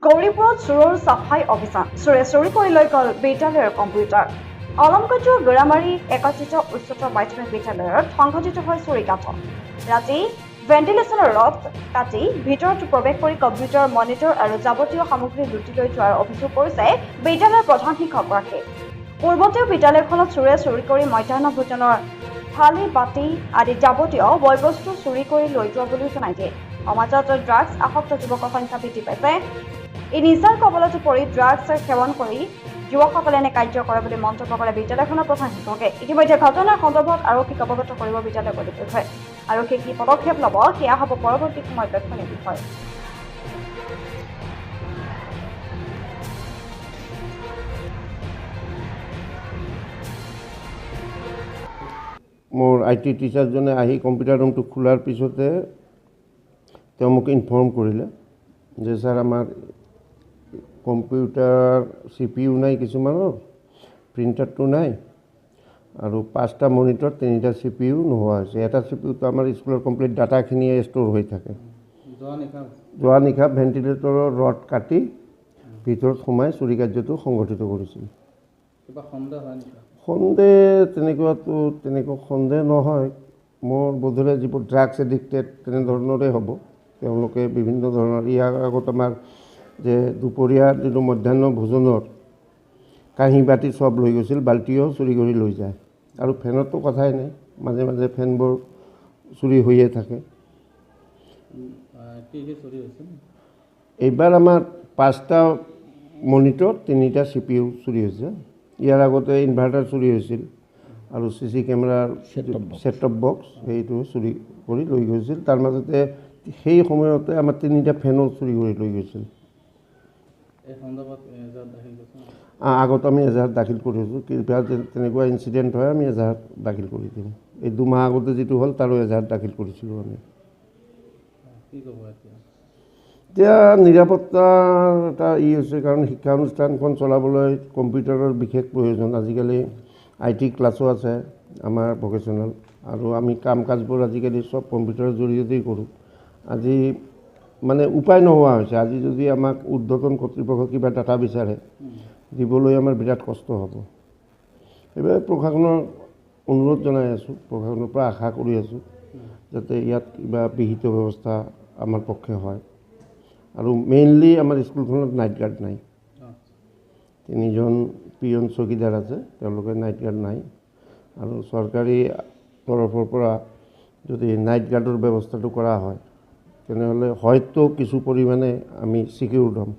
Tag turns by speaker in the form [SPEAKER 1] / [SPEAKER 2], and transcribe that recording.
[SPEAKER 1] গৌৰীপুৰত চোৰৰ চাফাই অভিযান চোৰে চুৰি কৰি লৈ গ'ল বিদ্যালয়ৰ কম্পিউটাৰ অলংগজ্জৰ গৰামাৰী একত্ৰিত উচ্চতৰ মাধ্যমিক বিদ্যালয়ত সংঘটিত হয় চুৰি কাণ্ড ৰাতি ভেণ্টিলেশ্যনৰ ৰড কাটি ভিতৰত প্ৰৱেশ কৰি কম্পিউটাৰ মনিটৰ আৰু যাৱতীয় সামগ্ৰী লুটি লৈ যোৱাৰ অভিযোগ কৰিছে বিদ্যালয়ৰ প্ৰধান শিক্ষকগৰাকী পূৰ্বতেও বিদ্যালয়খনত চোৰে চুৰি কৰি মধ্যাহ্ন ভোজনৰ থালি বাতি আদি যাৱতীয় বয় বস্তু চুৰি কৰি লৈ যোৱা বুলি জনাই দিয়ে সমাজত ড্ৰাগছ আসক্ত যুৱকৰ সংখ্যা বৃদ্ধি পাইছে এই নিচাৰ কবলতো পৰি ড্ৰাগছ সেৱন কৰি যুৱকসকলে এনে কাৰ্য কৰে বুলি মন্তব্য কৰে বিদ্যালয়খনৰ প্ৰধান শিক্ষকে ইতিমধ্যে ঘটনাৰ সন্দৰ্ভত আৰক্ষীক অৱগত কৰিব বিদ্যালয় কৰ্তৃপক্ষই আৰক্ষীয়ে কি পদক্ষেপ ল'ব সেয়া হ'ব পৰৱৰ্তী সময়ত লক্ষণীয় বিষয়
[SPEAKER 2] মোৰ IT টিচাৰজনে আহি কম্পিউটাৰ ৰুমটো খোলাৰ পিছতে তেওঁ মোক ইনফৰ্ম কৰিলে যে ছাৰ আমাৰ কম্পিউটাৰ CPU নাই কিছুমানৰ প্ৰিণ্টাৰটো নাই আৰু 5টা মনিটৰ 3টা CPU নোহোৱা হৈছে এটা CPU তো আমাৰ স্কুলৰ কমপ্লিট ডাটাখিনি ষ্ট'ৰ হৈ থাকে যোৱা নিশা ভেণ্টিলেটৰৰ ৰড কাটি ভিতৰত সোমাই চুৰি কাৰ্যটো সংঘটিত কৰিছিল সন্দেহ তেনেকুৱা সন্দেহ নহয় মোৰ বোধহয় যিবোৰ ড্ৰাগছ এডিক্টেড তেনেধৰণৰে হ'ব তেওঁলোকে বিভিন্ন ধৰণৰ ইয়াৰ আগত আমাৰ যে দুপৰীয়া যিটো মধ্যাহ্ন ভোজনৰ কাঁহী বাতি চব লৈ গৈছিল বাল্টিও চুৰি কৰি লৈ যায় আৰু ফেনৰতো কথাই নাই মাজে মাজে ফেনবোৰ চুৰি হৈয়ে থাকে এইবাৰ আমাৰ 5টা মনিটৰ 3টা CPU চুৰি হৈছে ইয়াৰ আগতে ইনভাৰ্টাৰ চুৰি হৈছিল আৰু CC কেমেৰাৰ ছেট-টপ বক্স সেইটো চুৰি কৰি লৈ গৈছিল তাৰ মাজতে সেই সময়তে আমাৰ 3টা ফেনো চুৰি কৰি লৈ গৈছিল আগত আমি এজাহাত দাখিল কৰিছোঁ কিবা তেনেকুৱা ইনচিডেণ্ট হয় আমি এজাহাত দাখিল কৰি দিম এই 2 মাহ আগতে যিটো হ'ল তাৰো এজাহাত দাখিল কৰিছিলোঁ আমি এতিয়া নিৰাপত্তাৰ এটা হৈছে কাৰণ শিক্ষানুষ্ঠানখন চলাবলৈ কম্পিউটাৰৰ বিশেষ প্ৰয়োজন আজিকালি IT ক্লাছো আছে আমাৰ ভকেশ্যনেল আৰু আমি কাম কাজবোৰ আজিকালি চব কম্পিউটাৰৰ জৰিয়তেই কৰোঁ আজি মানে উপায় নোহোৱা হৈছে আজি যদি আমাক উৰ্ধ্বতন কৰ্তৃপক্ষ কিবা ডাটা বিচাৰে দিবলৈ আমাৰ বিৰাট কষ্ট হ'ব এইবাৰ প্ৰশাসনৰ অনুৰোধ জনাই আছোঁ প্ৰশাসনৰ পৰা আশা কৰি আছোঁ যাতে ইয়াত কিবা বিহিত ব্যৱস্থা আমাৰ পক্ষে হয় আৰু মেইনলি আমাৰ স্কুলখনত নাইট গাৰ্ড নাই 3জন পিয়ন চকীদাৰ আছে তেওঁলোকে নাইট গাৰ্ড নাই আৰু চৰকাৰী তৰফৰ পৰা যদি নাইট গাৰ্ডৰ ব্যৱস্থাটো কৰা হয় তেনেহ'লে হয়তো কিছু পৰিমাণে আমি চিকিউৰ হ'ম